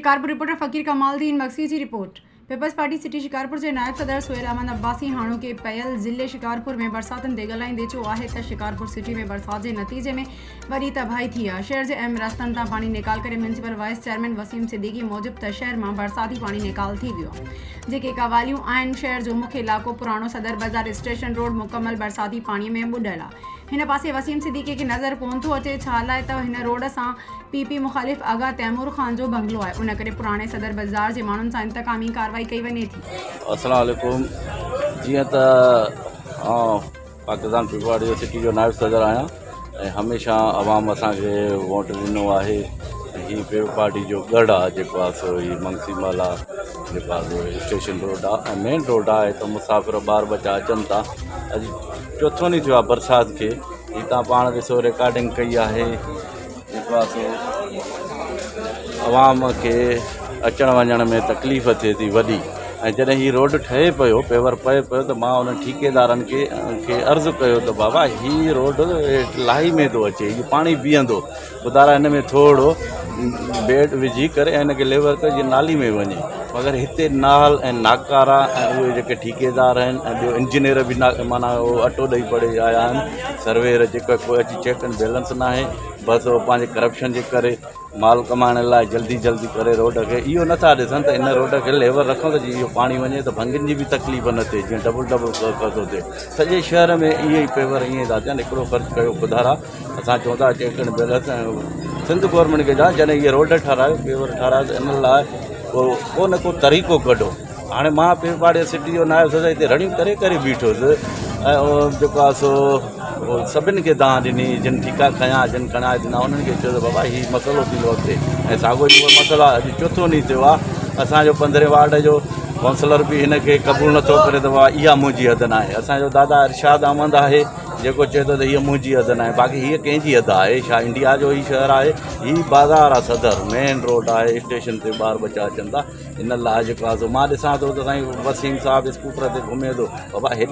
Shikarpur reporter फ़कीर कमालदीन मक्सी की report. People's party city Shikarpur के नायब सदर सुहेल अहमद अब्बासी हाणोके पयल ज़िले शिकारपुर में बरसातन ते ॻाल्हाईंदे चयो आहे त शिकारपुर सिटी में बरसात के नतीजे में वॾी तबाही थी आहे। शहर के अहम रस्तनि तां पानी निकाल करे municipal vice chairman Waseem Siddiqui मूजिब त शहर में बरसाती पानी निकाल थी वियो जेके कवालियूं आहिनि। शहर जो मुख्य इलाको पुरानो सदर बाज़ार स्टेशन रोड मुकम्मल बरसाती पानी में बुॾल आहे। हिन पासे वसीम सिद्दीकी के नज़र कोन थो अचे छा लाइ त हिन रोड सां पीपी मुखालिफ आगा तैमूर खान जो बंगलो आहे, उन करे पुराने सदर बाज़ार के माण्हुनि सां इंतकामी कार्रवाई कई वञे थी। अस्सलाम वालेकुम। जीअं त पाकिस्तान पीपल पार्टी सिटी जो नायब सदर आहियां ऐं हमेशह आवाम असांखे वोट ॾिनो आहे। ही पीपल पार्टी जो गढ़ आहे जेको आहे सो ही मंगसी माला जेको आहे सो स्टेशन रोड आहे ऐं मेन रोड आहे त मुसाफ़िर ॿार बच्चा अचनि था। अॼु चौथो ॾींहुं थियो आहे बरसाति खे। ही तव्हां पाण ॾिसो रिकॉर्डिंग कई आहे जेको आहे सो आवाम खे अचण वञण में तकलीफ़ थिए थी वॾी। ऐं जॾहिं ही रोड ठहे पियो पेवर पए पियो त मां उन ठेकेदारनि खे अर्ज़ु कयो त बाबा ही रोड लाही में थो अचे, हीउ पाणी बीहंदो, ॿुधारा हिन में थोरो बेड विझी करे ऐं हिनखे लेवर करे जीअं नाली में वञे। मगर हिते नाल ऐं नाकारा ऐं उहे जेके ठेकेदार आहिनि ऐं ॿियो इंजीनियर बि माना उहो अटो ॾेई पड़े आया आहिनि। सर्वेयर जेका कोई अची चेक एंड बैलेंस न आहे, बसि उहो पंहिंजे करप्शन जे करे माल कमाइण लाइ जल्दी जल्दी करे रोड खे इहो नथा ॾिसनि त इन रोड खे लेवर रखूं त जीअं इहो पाणी वञे त भंगियुनि जी बि तकलीफ़ न थिए, जीअं डबल थो थिए। सॼे शहर में इहे ई पेवर ईअं था थियनि। हिकिड़ो ख़र्चु कयो ॿुधारा असां चऊं था चेक एंड बैलेंस ऐं सिंध गवर्नमेंट खे जॾहिं इहे रोड ठारायो पेवर ठारायो त इन लाइ को न को तरीक़ो कढो। हाणे मां पीपल पार्टी सिटी जो नायब सदर हिते रड़ियूं करे करे बीठोसि ऐं जेको आहे सो सभिनि खे दांह ॾिनी, जिन ठीका खयां जिन खणा ॾिना उन्हनि खे चयो त बाबा हीउ मसइलो थींदो अॻिते। ऐं साॻियो ई उहो मसइलो आहे। अॼु चोथों ॾींहुं थियो आहे। असांजो 15 वार्ड जो काउंसलर बि हिन खे क़बूल नथो करे त बाबा इहा मुंहिंजी हद न आहे। असांजो दादा इरशाद अहमद आहे जेको चए थो त हीअ मुंहिंजी हद न आहे, बाक़ी हीअ कंहिंजी हद आहे? छा इंडिया जो ई शहर आहे? हीअ बाज़ार आहे, सदर मेन रोड आहे, स्टेशन ते ॿार बच्चा अचनि था। इन लाइ जेको आहे सो मां ॾिसां थो त साईं वसीम साहिबु स्कूटर ते घुमे थो, बाबा हेॾे